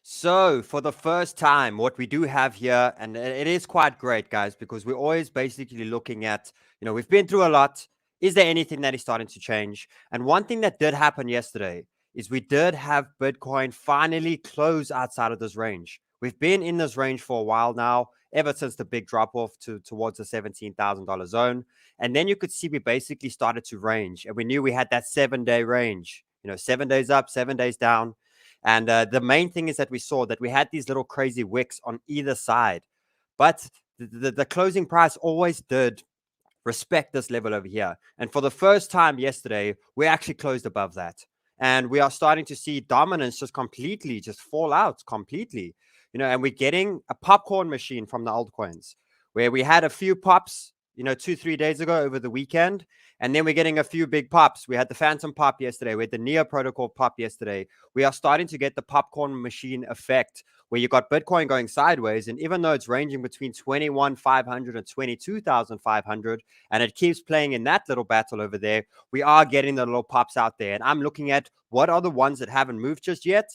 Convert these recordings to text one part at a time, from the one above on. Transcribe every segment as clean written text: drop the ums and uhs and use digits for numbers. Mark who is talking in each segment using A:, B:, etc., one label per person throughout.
A: So for the first time, what we do have here, and it is quite great, guys, because we're always basically looking at, we've been through a lot. Is there anything that is starting to change? And one thing that did happen yesterday is we did have Bitcoin finally close outside of this range. We've been in this range for a while now, ever since the big drop off towards the $17,000 zone. And then you could see we basically started to range, and we knew we had that 7-day range, 7 days up, 7 days down. And the main thing is that we saw that we had these little crazy wicks on either side, but the closing price always did respect this level over here. And for the first time yesterday, we actually closed above that. And we are starting to see dominance just completely just fall out completely, and we're getting a popcorn machine from the altcoins where we had a few pops, 2-3 days ago over the weekend. And then we're getting a few big pops. We had the Fantom pop yesterday. We had the Neo protocol pop yesterday. We are starting to get the popcorn machine effect where you got Bitcoin going sideways. And even though it's ranging between 21,500 and 22,500, and it keeps playing in that little battle over there, we are getting the little pops out there. And I'm looking at what are the ones that haven't moved just yet.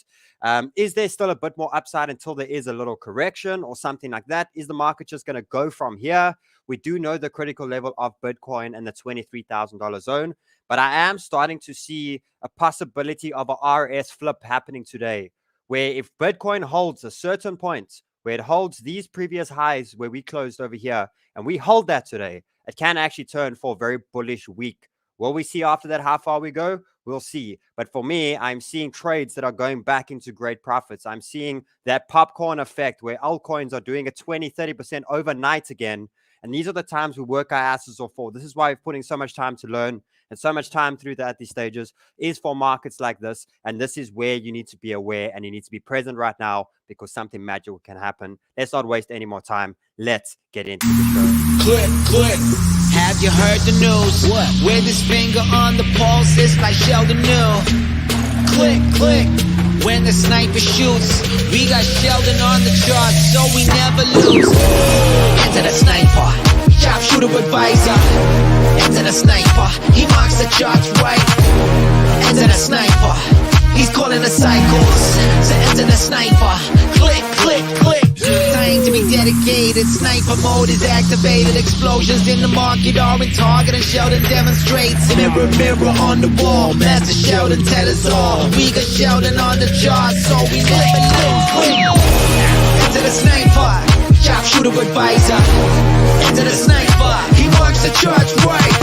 A: Is there still a bit more upside until there is a little correction or something like that? Is the market just going to go from here? We do know the critical level of Bitcoin and the $23,000 zone, but I am starting to see a possibility of a RS flip happening today, where if Bitcoin holds a certain point, where it holds these previous highs where we closed over here, and we hold that today, it can actually turn for a very bullish week. Will we see after that how far we go? We'll see. But for me, I'm seeing trades that are going back into great profits. I'm seeing that popcorn effect where altcoins are doing a 20-30% overnight again. And these are the times we work our asses off for. This is why we're putting so much time to learn and so much time through that these stages is for markets like this. And this is where you need to be aware and you need to be present right now because something magical can happen. Let's not waste any more time. Let's get into the show.
B: Click. Have you heard the news? What? With his finger on the pulse, it's like Sheldon knew. Click. When the sniper shoots, we got Sheldon on the chart, so we never lose. Enter the sniper, sharpshooter advisor. Enter the sniper, he marks the charts right. Enter the sniper, he's calling the cycles. So enter the sniper, click. Time to be dedicated, sniper mode is activated. Explosions in the market are in target and Sheldon demonstrates. Mirror on the wall, Master Sheldon tell us all. We got Sheldon on the chart, so we never lose. Enter the sniper, sharpshooter advisor. Enter the sniper, he marks the charts right.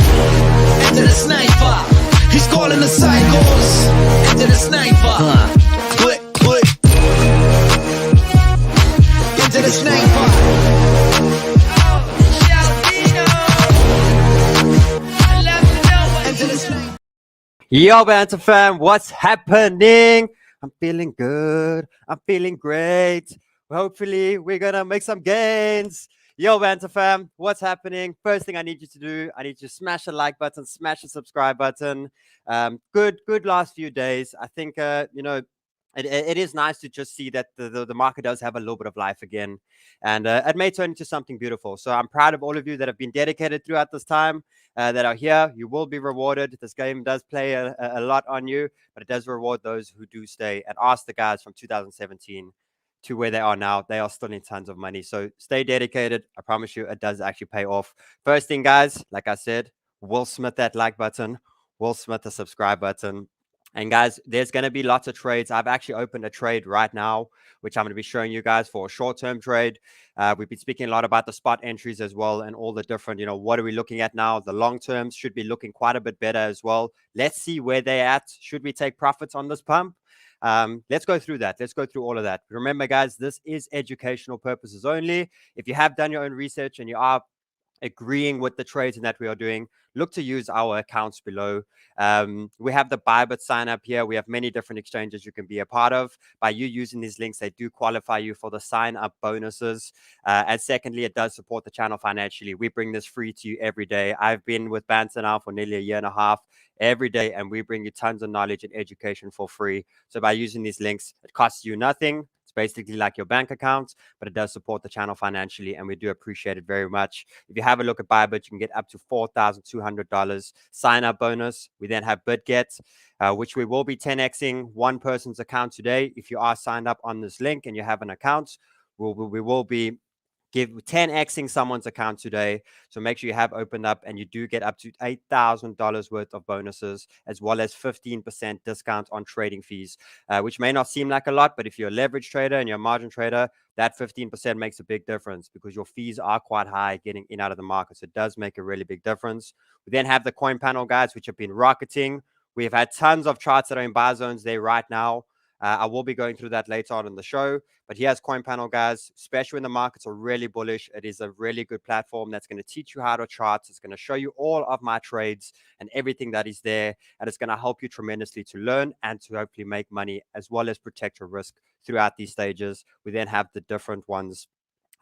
B: Enter the sniper, he's calling the cycles. Enter the sniper, click. Enter the sniper.
A: Yo, Banter fam, what's happening? I'm feeling good. I'm feeling great. Hopefully, we're going to make some gains. Yo, Banter fam, what's happening? First thing I need you to do, I need you to smash the like button, smash the subscribe button. Good last few days. I think, it is nice to just see that the market does have a little bit of life again. And it may turn into something beautiful. So I'm proud of all of you that have been dedicated throughout this time, that are here. You will be rewarded. This game does play a lot on you, but it does reward those who do stay. And ask the guys from 2017 to where they are now. They are still in tons of money. So stay dedicated. I promise you, it does actually pay off. First thing, guys, like I said, Will Smith that like button. Will Smith the subscribe button. And guys, there's going to be lots of trades. I've actually opened a trade right now, which I'm going to be showing you guys for a short-term trade. We've been speaking a lot about the spot entries as well and all the different, what are we looking at now? The long terms should be looking quite a bit better as well. Let's see where they're at. Should we take profits on this pump? Let's go through that. Let's go through all of that. Remember, guys, this is educational purposes only. If you have done your own research and you are agreeing with the trades and that we are doing, look to use our accounts below. We have the ByBit sign up here. We have many different exchanges you can be a part of. By you using these links, they do qualify you for the sign up bonuses. And secondly, it does support the channel financially. We bring this free to you every day. I've been with Banter now for nearly a year and a half every day, and we bring you tons of knowledge and education for free. So by using these links, it costs you nothing. It's basically like your bank account, but it does support the channel financially, and we do appreciate it very much. If you have a look at ByBit, you can get up to $4,200 sign-up bonus. We then have Bitget, which we will be 10xing one person's account today. If you are signed up on this link and you have an account, we will be 10xing someone's account today. So make sure you have opened up, and you do get up to $8,000 worth of bonuses, as well as 15% discount on trading fees, which may not seem like a lot, but if you're a leverage trader and you're a margin trader, that 15% makes a big difference because your fees are quite high getting in out of the market. So it does make a really big difference. We then have the CoinPanel guides, which have been rocketing. We've had tons of charts that are in buy zones there right now. I will be going through that later on in the show. But here's CoinPanel, guys, especially when the markets are really bullish. It is a really good platform that's going to teach you how to chart. It's going to show you all of my trades and everything that is there. And it's going to help you tremendously to learn and to hopefully make money, as well as protect your risk throughout these stages. We then have the different ones,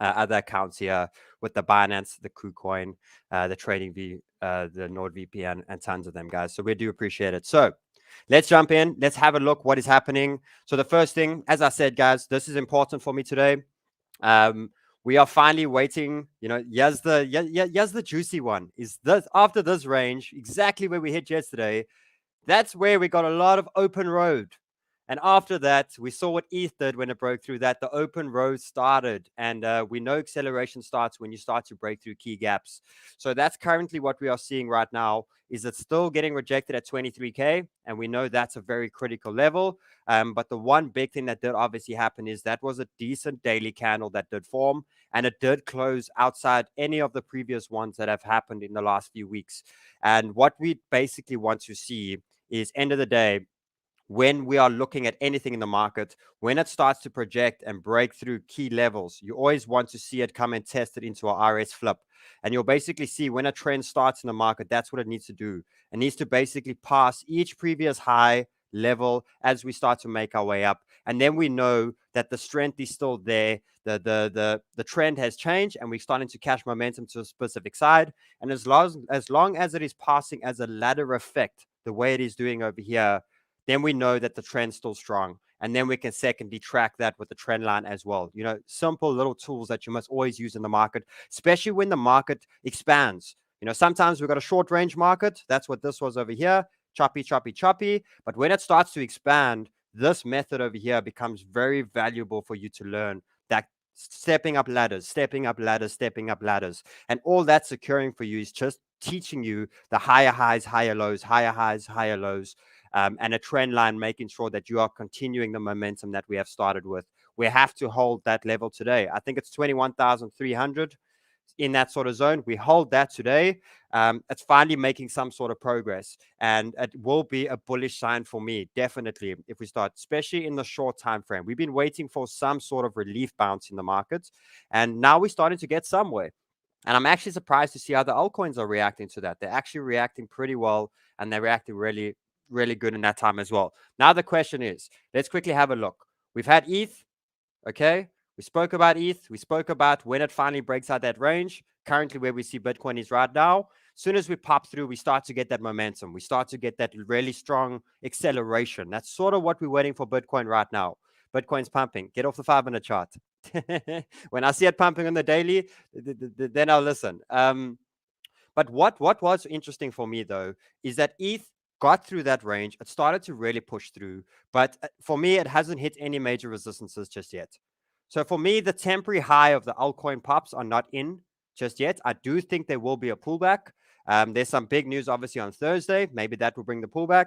A: other accounts here with the Binance, the KuCoin, the TradingView, the NordVPN, and tons of them, guys. So we do appreciate it. So let's jump in. Let's have a look what is happening. So the first thing, as I said, guys, this is important for me today. We are finally waiting. You know, here's the juicy one. Is this after this range, exactly where we hit yesterday? That's where we got a lot of open road. And after that, we saw what ETH did when it broke through that. The open road started. And we know acceleration starts when you start to break through key gaps. So that's currently what we are seeing right now. Is it still getting rejected at 23K? And we know that's a very critical level. But the one big thing that did obviously happen is that was a decent daily candle that did form. And it did close outside any of the previous ones that have happened in the last few weeks. And what we basically want to see is, end of the day, when we are looking at anything in the market, when it starts to project and break through key levels, you always want to see it come and test it into a RS flip. And you'll basically see when a trend starts in the market, that's what it needs to do. It needs to basically pass each previous high level as we start to make our way up. And then we know that the strength is still there. The trend has changed, and we're starting to catch momentum to a specific side. And as long as it is passing as a ladder effect, the way it is doing over here, then we know that the trend's still strong. And then we can secondly track that with the trend line as well. You know, simple little tools that you must always use in the market, especially when the market expands. You know, sometimes we've got a short range market. That's what this was over here. Choppy, choppy, choppy. But when it starts to expand, this method over here becomes very valuable for you to learn. That stepping up ladders, stepping up ladders, stepping up ladders. And all that's occurring for you is just teaching you the higher highs, higher lows, higher highs, higher lows. And a trend line, making sure that you are continuing the momentum that we have started with. We have to hold that level today. I think it's 21,300 in that sort of zone. We hold that today. It's finally making some sort of progress, and it will be a bullish sign for me, definitely, if we start, especially in the short time frame. We've been waiting for some sort of relief bounce in the market, and now we're starting to get somewhere. And I'm actually surprised to see how the altcoins are reacting to that. They're actually reacting pretty well, and they're reacting really, really good in that time as well. Now the question is, let's quickly have a look. We've had ETH, okay? We spoke about ETH. We spoke about when it finally breaks out that range. Currently where we see Bitcoin is right now. As soon as we pop through, we start to get that momentum. We start to get that really strong acceleration. That's sort of what we're waiting for Bitcoin right now. Bitcoin's pumping. Get off the 5-minute chart. When I see it pumping on the daily, then I'll listen. But what was interesting for me, though, is that ETH got through that range. It started to really push through. But for me, it hasn't hit any major resistances just yet. So for me, the temporary high of the altcoin pops are not in just yet. I do think there will be a pullback. There's some big news, obviously, on Thursday. Maybe that will bring the pullback.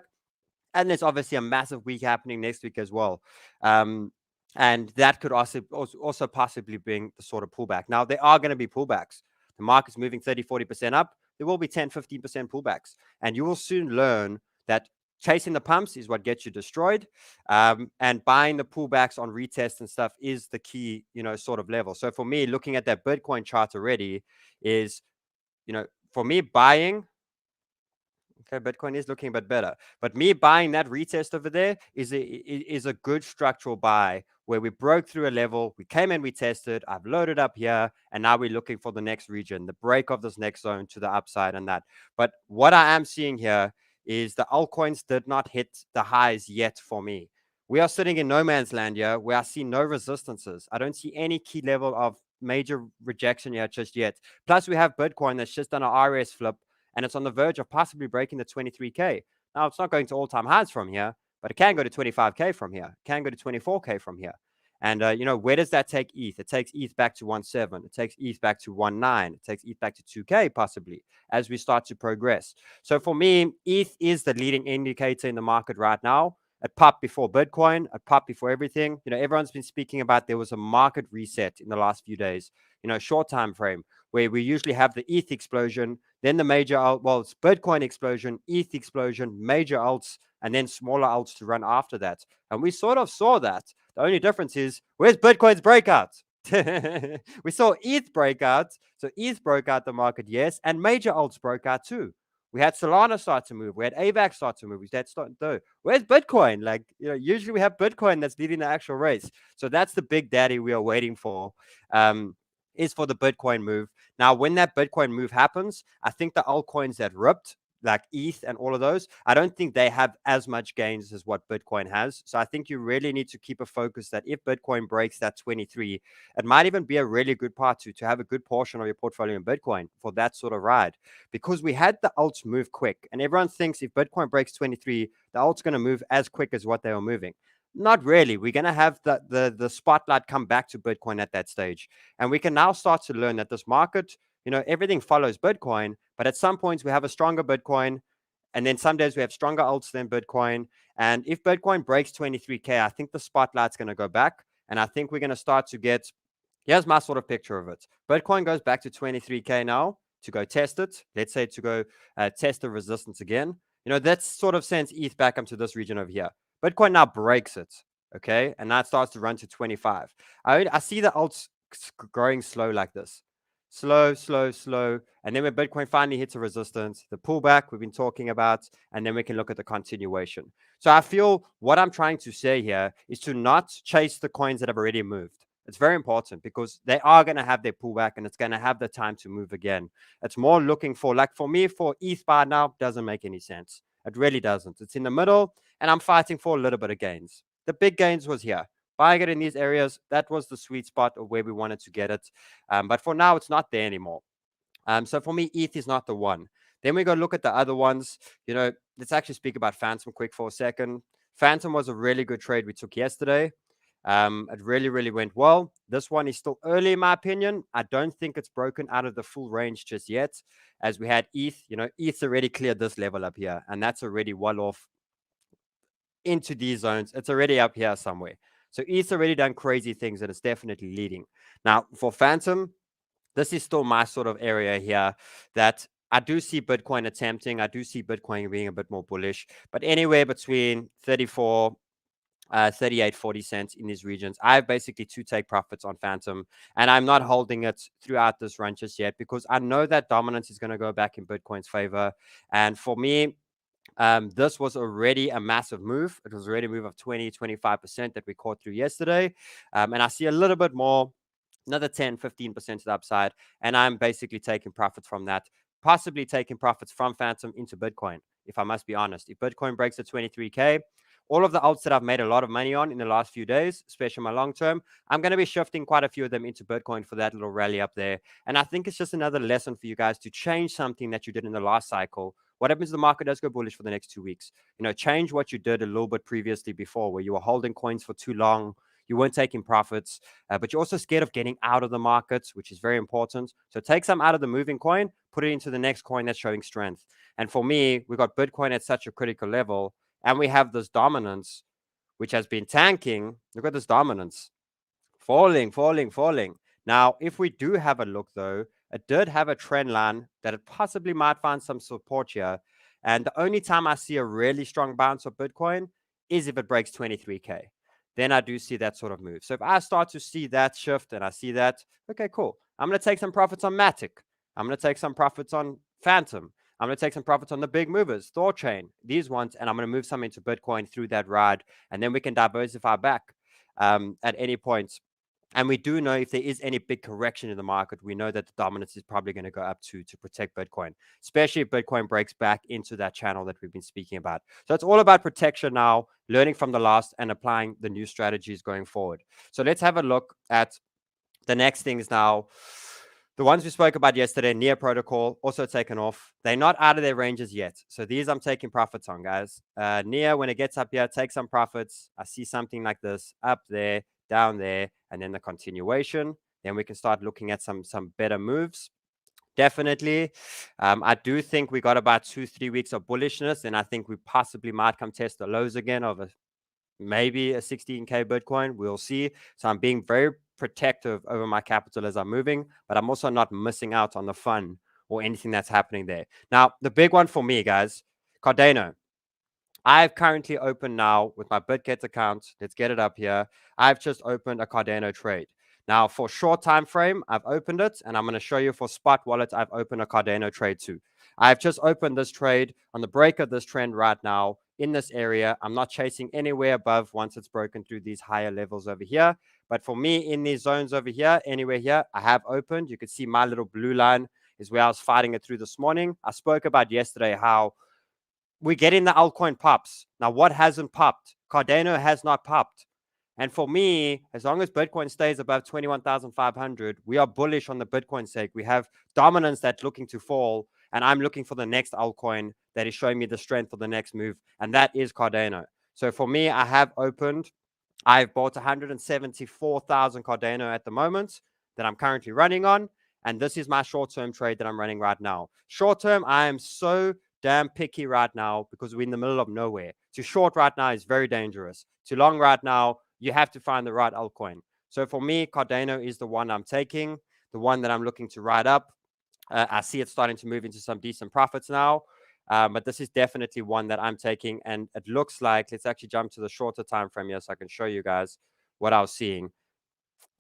A: And there's obviously a massive week happening next week as well. And that could also possibly bring the sort of pullback. Now, there are going to be pullbacks. The market's moving 30, 40% up. There will be 10, 15% pullbacks. And you will soon learn that chasing the pumps is what gets you destroyed. And buying the pullbacks on retests and stuff is the key, sort of level. So for me, looking at that Bitcoin chart already is, for me buying, okay, Bitcoin is looking a bit better. But me buying that retest over there is a good structural buy where we broke through a level. We came in, we tested. I've loaded up here. And now we're looking for the next region, the break of this next zone to the upside and that. But what I am seeing here is the altcoins did not hit the highs yet for me. We are sitting in no man's land here where I see no resistances. I don't see any key level of major rejection here just yet. Plus, we have Bitcoin that's just done an RS flip, and it's on the verge of possibly breaking the 23K. Now, it's not going to all-time highs from here, but it can go to 25K from here. It can go to 24K from here. And, where does that take ETH? It takes ETH back to 1.7. It takes ETH back to 1.9. It takes ETH back to 2K, possibly, as we start to progress. So for me, ETH is the leading indicator in the market right now. It popped before Bitcoin. It popped before everything. Everyone's been speaking about there was a market reset in the last few days, short time frame, where we usually have the ETH explosion, then the major it's Bitcoin explosion, ETH explosion, major alts, and then smaller alts to run after that. And we sort of saw that. The only difference is, where's Bitcoin's breakout? We saw ETH breakout. So ETH broke out the market, yes, and major alts broke out too. We had Solana start to move. We had AVAX start to move. We had where's Bitcoin? Usually we have Bitcoin that's leading the actual race. So that's the big daddy we are waiting for, is for the Bitcoin move. Now, when that Bitcoin move happens, I think the altcoins that ripped, like ETH and all of those, I don't think they have as much gains as what Bitcoin has. So I think you really need to keep a focus that if Bitcoin breaks that 23, it might even be a really good part to have a good portion of your portfolio in Bitcoin for that sort of ride, because we had the alts move quick, and everyone thinks if Bitcoin breaks 23, the alts going to move as quick as what they were moving. Not really. We're going to have the spotlight come back to Bitcoin at that stage. And we can now start to learn that this market, everything follows Bitcoin, but at some points we have a stronger Bitcoin, and then some days we have stronger alts than Bitcoin. And if Bitcoin breaks 23K, I think the spotlight's going to go back, and I think we're going to start to get, here's my sort of picture of it. Bitcoin goes back to 23K now to go test it. Let's say to go test the resistance again. That sort of sends ETH back up to this region over here. Bitcoin now breaks it, okay? And now it starts to run to 25. I see the alts growing slow like this. Slow. And then when Bitcoin finally hits a resistance, the pullback we've been talking about, and then we can look at the continuation. So I feel what I'm trying to say here is to not chase the coins that have already moved. It's very important because they are going to have their pullback and it's going to have the time to move again. It's more looking for, like for me, for ETH bar now, doesn't make any sense. It really doesn't. It's in the middle, and I'm fighting for a little bit of gains. The big gains was here. Buying it in these areas, that was the sweet spot of where we wanted to get it. But for now, it's not there anymore. So for me, ETH is not the one. Then we go look at the other ones. Let's actually speak about Fantom quick for a second. Fantom was a really good trade we took yesterday. It really, really went well. This one is still early, in my opinion. I don't think it's broken out of the full range just yet. As we had ETH, ETH's already cleared this level up here, and that's already well off into these zones. It's already up here somewhere. So ETH's already done crazy things, and it's definitely leading. Now, for Fantom, this is still my sort of area here that I do see Bitcoin attempting. I do see Bitcoin being a bit more bullish, but anywhere between 34, 38, 40 cents in these regions. I have basically to take profits on Fantom, and I'm not holding it throughout this run just yet because I know that dominance is going to go back in Bitcoin's favor. And for me, this was already a massive move. It was already a move of 20-25% that we caught through yesterday. And I see a little bit more, another 10-15% to the upside. And I'm basically taking profits from that, possibly taking profits from Fantom into Bitcoin, if I must be honest. If Bitcoin breaks the 23K, all of the alts that I've made a lot of money on in the last few days, especially my long term, I'm going to be shifting quite a few of them into Bitcoin for that little rally up there. And I think it's just another lesson for you guys to change something that you did in the last cycle. What happens if the market does go bullish for the next 2 weeks? Change what you did a little bit previously before, where you were holding coins for too long. You weren't taking profits, but you're also scared of getting out of the markets, which is very important. So take some out of the moving coin, put it into the next coin that's showing strength. And for me, we got Bitcoin at such a critical level, and we have this dominance, which has been tanking. Look at this dominance. Falling. Now, if we do have a look, though, it did have a trend line that it possibly might find some support here. And the only time I see a really strong bounce of Bitcoin is if it breaks 23K. Then I do see that sort of move. So if I start to see that shift and I see that, okay, cool. I'm going to take some profits on MATIC. I'm going to take some profits on Fantom. I'm going to take some profits on the big movers, Thorchain, these ones, and I'm going to move some into Bitcoin through that ride, and then we can diversify back at any point And we do know if there is any big correction in the market, we know that the dominance is probably going to go up to protect Bitcoin, especially if Bitcoin breaks back into that channel that we've been speaking about. So it's all about protection now, learning from the last and applying the new strategies going forward. So let's have a look at the next things now. The ones we spoke about yesterday, Near Protocol, also taken off. They're not out of their ranges yet. So these I'm taking profits on, guys. Near, when it gets up here, take some profits. I see something like this up there, down there, and then the continuation. Then we can start looking at some better moves. Definitely. I do think we got about 2-3 weeks of bullishness, and I think we possibly might come test the lows again of maybe a 16K Bitcoin. We'll see. So I'm being very protective over my capital as I'm moving, but I'm also not missing out on the fun or anything that's happening there. Now, the big one for me, guys, Cardano. I've currently opened now with my Bitget account. Let's get it up here. I've just opened a Cardano trade. Now, for short time frame, I've opened it, and I'm going to show you for spot wallet, I've opened a Cardano trade too. I've just opened this trade on the break of this trend right now in this area. I'm not chasing anywhere above once it's broken through these higher levels over here. But for me, in these zones over here, anywhere here, I have opened. You can see my little blue line is where I was fighting it through this morning. I spoke about yesterday how we're getting the altcoin pops. Now, what hasn't popped? Cardano has not popped. And for me, as long as Bitcoin stays above 21,500, we are bullish on the Bitcoin sake. We have dominance that's looking to fall, and I'm looking for the next altcoin that is showing me the strength for the next move, and that is Cardano. So for me, I have opened. I've bought 174,000 Cardano at the moment that I'm currently running on, and this is my short-term trade that I'm running right now. Short-term, I am so damn picky right now because we're in the middle of nowhere. To short right now is very dangerous. To long right now, you have to find the right altcoin. So for me, Cardano is the one I'm taking, the one that I'm looking to ride up. I see it starting to move into some decent profits now. But this is definitely one that I'm taking. And it looks like, let's actually jump to the shorter time frame here so I can show you guys what I was seeing.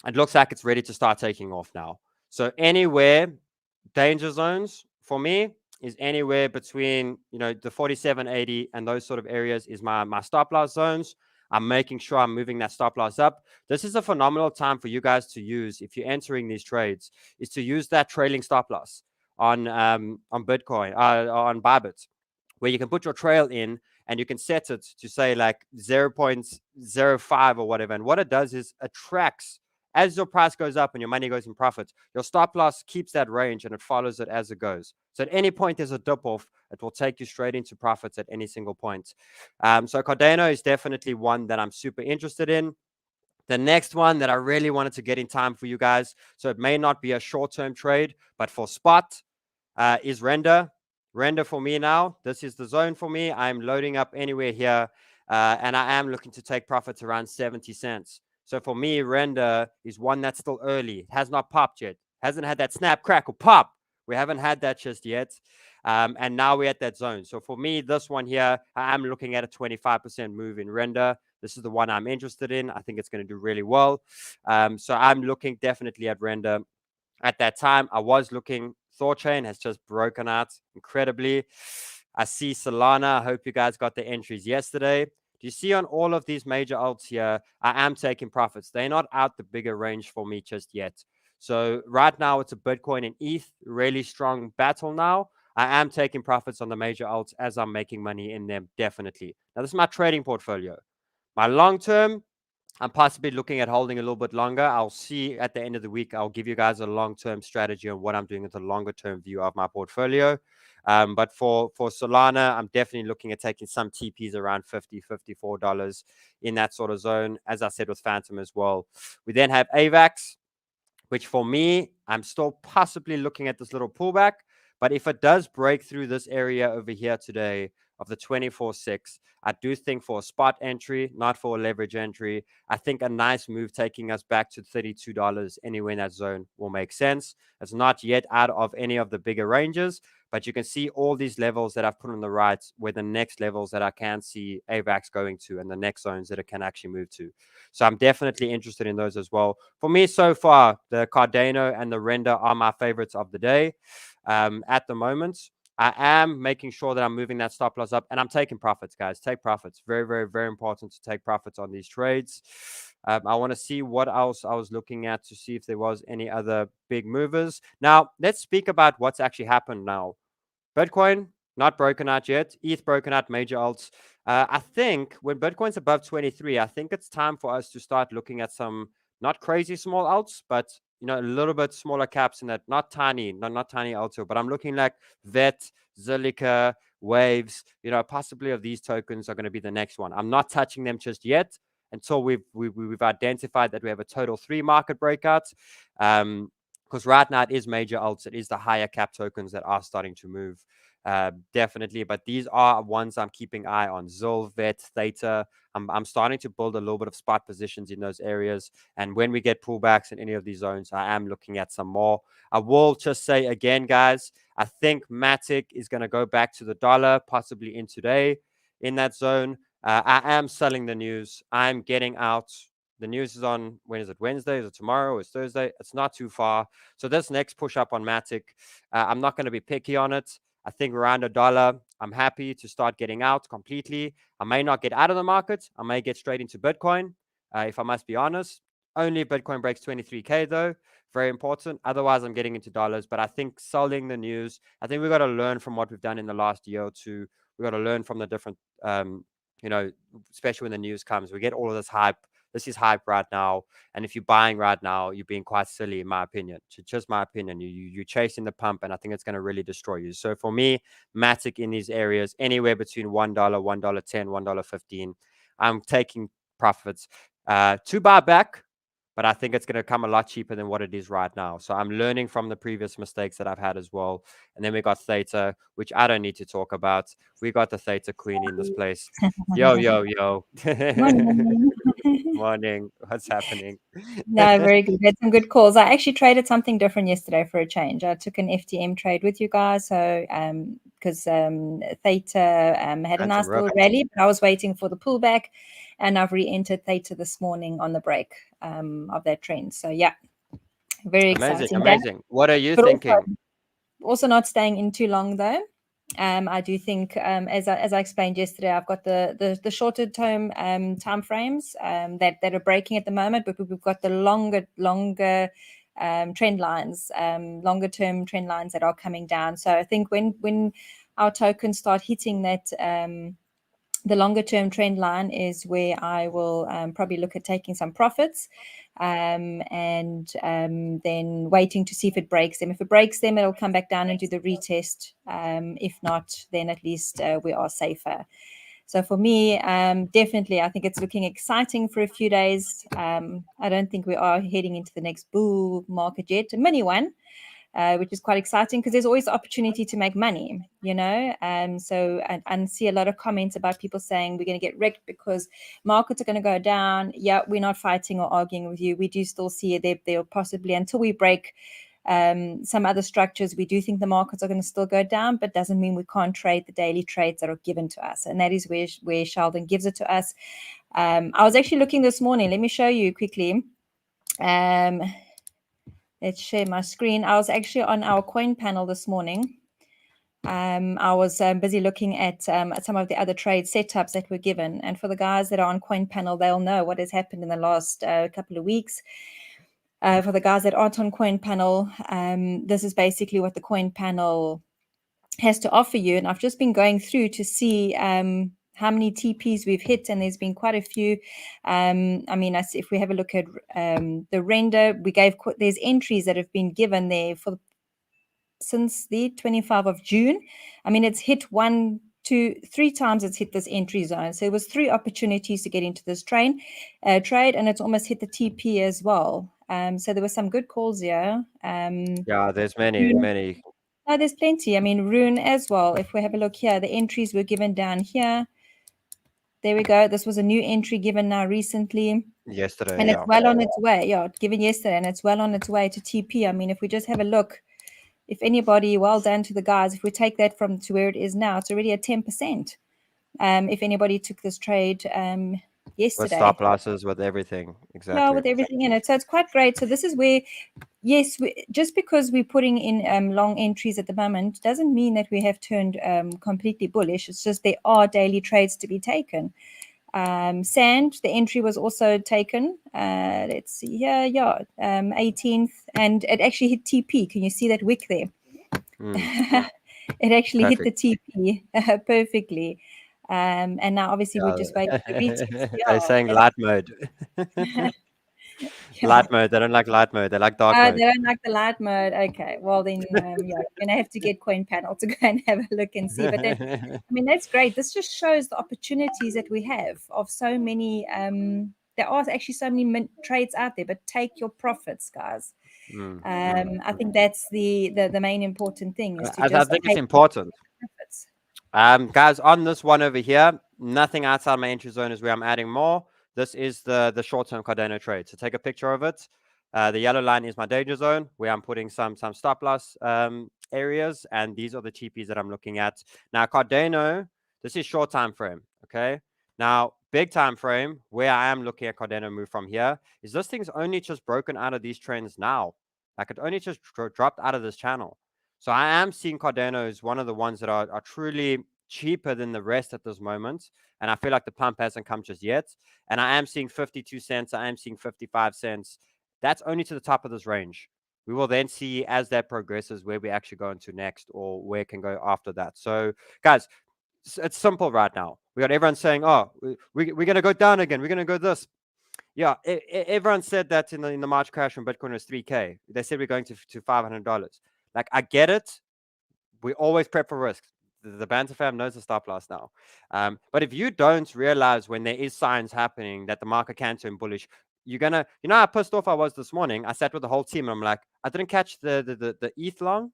A: It looks like it's ready to start taking off now. So anywhere, danger zones for me is anywhere between, the 47.80 and those sort of areas is my stop loss zones. I'm making sure I'm moving that stop loss up. This is a phenomenal time for you guys to use if you're entering these trades, is to use that trailing stop loss on Bitcoin, on ByBit, where you can put your trail in and you can set it to say like 0.05 or whatever. And what it does is it tracks as your price goes up and your money goes in profit. Your stop loss keeps that range and it follows it as it goes. So at any point there's a dip off, it will take you straight into profits at any single point. So Cardano is definitely one that I'm super interested in. The next one that I really wanted to get in time for you guys, so it may not be a short-term trade, but for spot, is Render. Render for me now. This is the zone for me. I'm loading up anywhere here, and I am looking to take profits around 70 cents. So for me, Render is one that's still early. It has not popped yet. Hasn't had that snap, crackle, pop. We haven't had that just yet. And now we're at that zone. So for me, this one here, I'm looking at a 25% move in Render. This is the one I'm interested in. I think it's going to do really well. So I'm looking definitely at Render. At that time, I was looking. Thorchain has just broken out incredibly. I see Solana. I hope you guys got the entries yesterday. Do you see on all of these major alts here, I am taking profits. They're not out the bigger range for me just yet. So right now, it's a Bitcoin and ETH, really strong battle now. I am taking profits on the major alts as I'm making money in them, definitely. Now, this is my trading portfolio. My long-term, I'm possibly looking at holding a little bit longer. I'll see at the end of the week. I'll give you guys a long-term strategy on what I'm doing with a longer-term view of my portfolio. But for Solana, I'm definitely looking at taking some TPs around $50, $54 in that sort of zone. As I said with Fantom as well. We then have AVAX, which for me, I'm still possibly looking at this little pullback. But if it does break through this area over here today of the 24.6, I do think for a spot entry, not for a leverage entry, I think a nice move taking us back to $32 anywhere in that zone will make sense. It's not yet out of any of the bigger ranges, but you can see all these levels that I've put on the right where the next levels that I can see AVAX going to and the next zones that it can actually move to. So I'm definitely interested in those as well. For me, so far, the Cardano and the Render are my favorites of the day. At the moment, I am making sure that I'm moving that stop loss up and I'm taking profits, guys. Take profits. Very, very, very important to take profits on these trades. I want to see what else I was looking at to see if there was any other big movers. Now, let's speak about what's actually happened now. Bitcoin, not broken out yet. ETH broken out, major alts. I think when Bitcoin's above 23, I think it's time for us to start looking at some not crazy small alts, but a little bit smaller caps in that, not tiny alto, but I'm looking like VET, Zilliqa, Waves, possibly of these tokens are going to be the next one. I'm not touching them just yet until we've identified that we have a total 3 market breakouts. Because right now it is major alts, it is the higher cap tokens that are starting to move, definitely. But these are ones I'm keeping eye on: Zil, VET, Theta. I'm starting to build a little bit of spot positions in those areas, and when we get pullbacks in any of these zones, I am looking at some more. I will just say again, guys, I think MATIC is going to go back to the dollar, possibly in today in that zone. I am selling the news. I'm getting out. The news is on, when is it? Wednesday? Is it tomorrow? It's Thursday. It's not too far. So this next push up on MATIC, I'm not going to be picky on it. I think around $1, I'm happy to start getting out completely. I may not get out of the market. I may get straight into Bitcoin, if I must be honest. Only if Bitcoin breaks 23K though. Very important. Otherwise, I'm getting into dollars. But I think selling the news, I think we've got to learn from what we've done in the last year or two. We've got to learn from the different, especially when the news comes. We get all of this hype. This is hype right now. And if you're buying right now, you're being quite silly, in my opinion. Just my opinion. You're chasing the pump, and I think it's going to really destroy you. So for me, MATIC in these areas, anywhere between $1, $1.10, $1.15, I'm taking profits to buy back. But I think it's going to come a lot cheaper than what it is right now. So I'm learning from the previous mistakes that I've had as well. And then we got Theta, which I don't need to talk about. We got the Theta queen in this place. Yo, yo, yo.
C: Morning.
A: Morning. What's happening?
C: No, very good. We had some good calls. I actually traded something different yesterday for a change. I took an FTM trade with you guys. So, because Theta had a nice little rally, but I was waiting for the pullback, and I've re-entered Theta this morning on the break of that trend. So, yeah, very exciting.
A: Amazing. What are you thinking?
C: Also not staying in too long though. I do think, as I explained yesterday, I've got the shorter term time frames that are breaking at the moment, but we've got the longer trend lines, longer term trend lines that are coming down. So I think when our tokens start hitting that, the longer term trend line is where I will probably look at taking some profits, and then waiting to see if it breaks them. If it breaks them, it'll come back down and do the retest. If not, then at least we are safer. So for me, definitely, I think it's looking exciting for a few days. I don't think we are heading into the next bull market yet, a mini one. Which is quite exciting because there's always opportunity to make money, So I see a lot of comments about people saying we're going to get wrecked because markets are going to go down. Yeah, we're not fighting or arguing with you. We do still see they'll possibly, until we break some other structures, we do think the markets are going to still go down, but doesn't mean we can't trade the daily trades that are given to us. And that is where Sheldon gives it to us. I was actually looking this morning. Let me show you quickly. Let's share my screen. I was actually on our CoinPanel this morning. I was busy looking at some of the other trade setups that were given. And for the guys that are on CoinPanel, they'll know what has happened in the last couple of weeks. For the guys that aren't on CoinPanel, this is basically what the CoinPanel has to offer you. And I've just been going through to see how many TPs we've hit, and there's been quite a few. If we have a look at the render, there's entries that have been given there since the 25th of June. It's hit 1, 2, 3 times. It's hit this entry zone. So it was 3 opportunities to get into this trade, and it's almost hit the TP as well. So there were some good calls here.
A: Yeah, there's many.
C: No, there's plenty. Rune as well. If we have a look here, the entries were given down here. There we go. This was a new entry given now recently.
A: Yesterday.
C: And it's well on its way. Yeah, given yesterday, and it's well on its way to TP. If we just have a look, if anybody, well done to the guys. If we take that from to where it is now, it's already at 10%. If anybody took this trade yesterday.
A: With stop losses, with everything. Exactly.
C: Yeah, with everything in it. So it's quite great. So this is where, yes, just because we're putting in long entries at the moment doesn't mean that we have turned completely bullish. It's just there are daily trades to be taken. Sand, the entry was also taken. Let's see here, 18th, and it actually hit TP. Can you see that wick there? It actually hit the TP perfectly. And now obviously we're just waiting for BTC.
A: They're saying light mode. Light mode. They don't like light mode. They like dark mode.
C: They don't like the light mode. Okay, well then, you're gonna have to get CoinPanel to go and have a look and see. But that, I mean, that's great. This just shows the opportunities that we have of so many. There are actually so many trades out there, but take your profits, guys. I think that's the main important thing is to
A: I think it's important. Guys, on this one over here, nothing outside my entry zone is where I'm adding more. This is the short-term Cardano trade. So take a picture of it. The yellow line is my danger zone where I'm putting some stop loss areas, and these are the TPs that I'm looking at. Now, Cardano, this is short time frame, okay? Now, big time frame, where I am looking at Cardano move from here, is this thing's only just broken out of these trends now. Like it only just dropped out of this channel. So I am seeing Cardano as one of the ones that are truly cheaper than the rest at this moment. And I feel like the pump hasn't come just yet. And I am seeing 52 cents. I am seeing 55 cents. That's only to the top of this range. We will then see as that progresses where we actually go into next or where it can go after that. So, guys, it's simple right now. We got everyone saying, oh, we're going to go down again. We're going to go this. Yeah, everyone said that in the March crash when Bitcoin was 3K. They said we're going to $500. Like, I get it. We always prep for risks. The Banter fam knows the stop loss now. But if you don't realize when there is signs happening that the market can turn bullish, you're gonna, how pissed off I was this morning. I sat with the whole team and I'm like, I didn't catch the ETH long,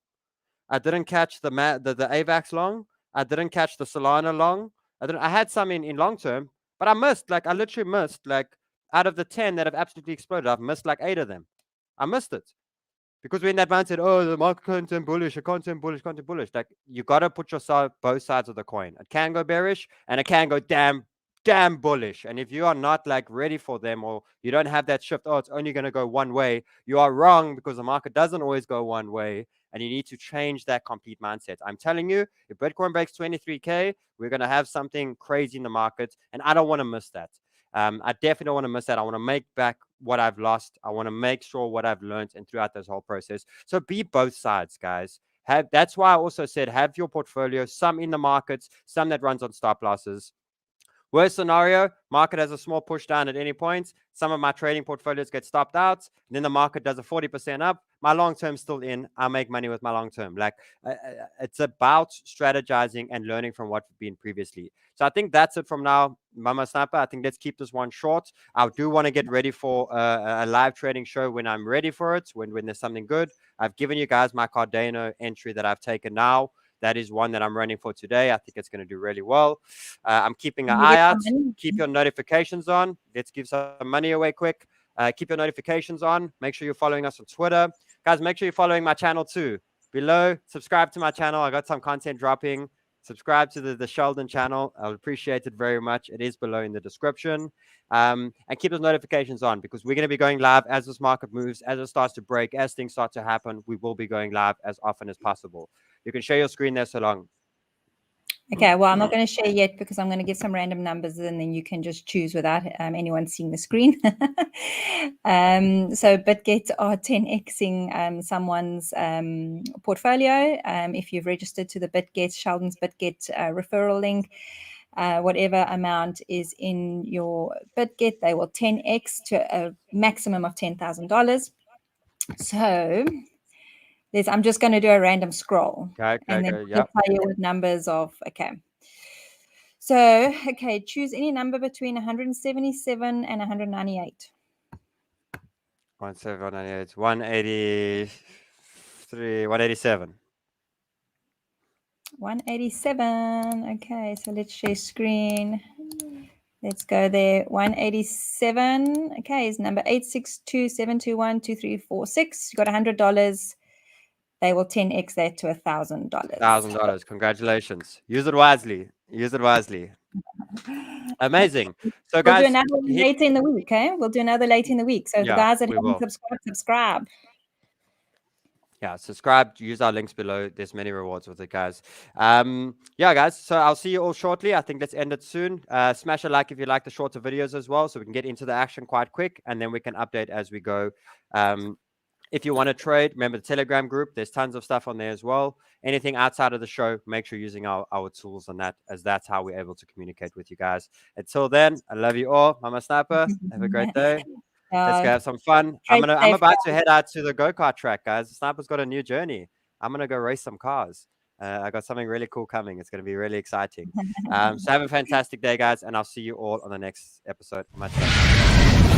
A: I didn't catch the AVAX long, I didn't catch the Solana long. I had some in long term, but I literally missed out of the 10 that have absolutely exploded, I've missed 8 of them. I missed it. Because when that man said, oh, the market can't turn bullish, it can't turn bullish, can't turn bullish. Like, you got to put yourself both sides of the coin. It can go bearish and it can go damn bullish. And if you are not ready for them, or you don't have that shift, oh, it's only going to go one way, you are wrong, because the market doesn't always go one way. And you need to change that complete mindset. I'm telling you, if Bitcoin breaks 23K, we're going to have something crazy in the market. And I don't want to miss that. I definitely don't want to miss that. I want to make back what I've lost. I want to make sure what I've learned and throughout this whole process. So be both sides, guys. That's why I also said have your portfolio, some in the markets, some that runs on stop losses. Worst scenario, market has a small push down at any point. Some of my trading portfolios get stopped out. Then the market does a 40% up. My long-term still in. I make money with my long-term. It's about strategizing and learning from what we've been previously. So I think that's it from now, Mama Sniper. I think let's keep this one short. I do want to get ready for a live trading show when I'm ready for it, when there's something good. I've given you guys my Cardano entry that I've taken now. That is one that I'm running for today. I think it's going to do really well. I'm keeping an eye out. Keep your notifications on. Let's give some money away quick. Keep your notifications on. Make sure you're following us on Twitter. Guys, make sure you're following my channel too. Below, subscribe to my channel. I got some content dropping. Subscribe to the Sheldon channel. I would appreciate it very much. It is below in the description. And keep those notifications on, because we're going to be going live as this market moves, as it starts to break, as things start to happen. We will be going live as often as possible. You can share your screen there so long.
C: Okay, well, I'm not going to share yet because I'm going to give some random numbers and then you can just choose without anyone seeing the screen. So Bitget are 10xing someone's portfolio. If you've registered to the Bitget, Sheldon's Bitget referral link, whatever amount is in your Bitget, they will 10x to a maximum of $10,000. So I'm just going to do a random scroll.
A: Okay,
C: and then
A: yep.
C: tell you what numbers of, okay. So, okay, choose any number between 177 and 198.
A: 178, 183, 187.
C: 187. Okay, so let's share screen. Let's go there. 187. Okay, is number 862-721-2346. You got $100. They will 10x that to $1,000.
A: $1,000. Congratulations. Use it wisely. Use it wisely. Amazing. So, guys,
C: we'll do another later in the week. Okay, we'll do another later in the week. So, the guys that haven't subscribed, subscribe.
A: Yeah, subscribe, use our links below. There's many rewards with it, guys. Yeah, guys, so I'll see you all shortly. I think let's end it soon. Smash a like if you like the shorter videos as well, so we can get into the action quite quick, and then we can update as we go. If you want to trade, remember the Telegram group. There's tons of stuff on there as well. Anything outside of the show, make sure you're using our tools on that, as that's how we're able to communicate with you guys. Until then, I love you all. Mama Sniper, have a great day. Let's go have some fun. I'm
C: safe,
A: about to head out to the go-kart track, guys. The Sniper's got a new journey. I'm gonna go race some cars. I got something really cool coming. It's gonna be really exciting. So have a fantastic day, guys, and I'll see you all on the next episode. Much love.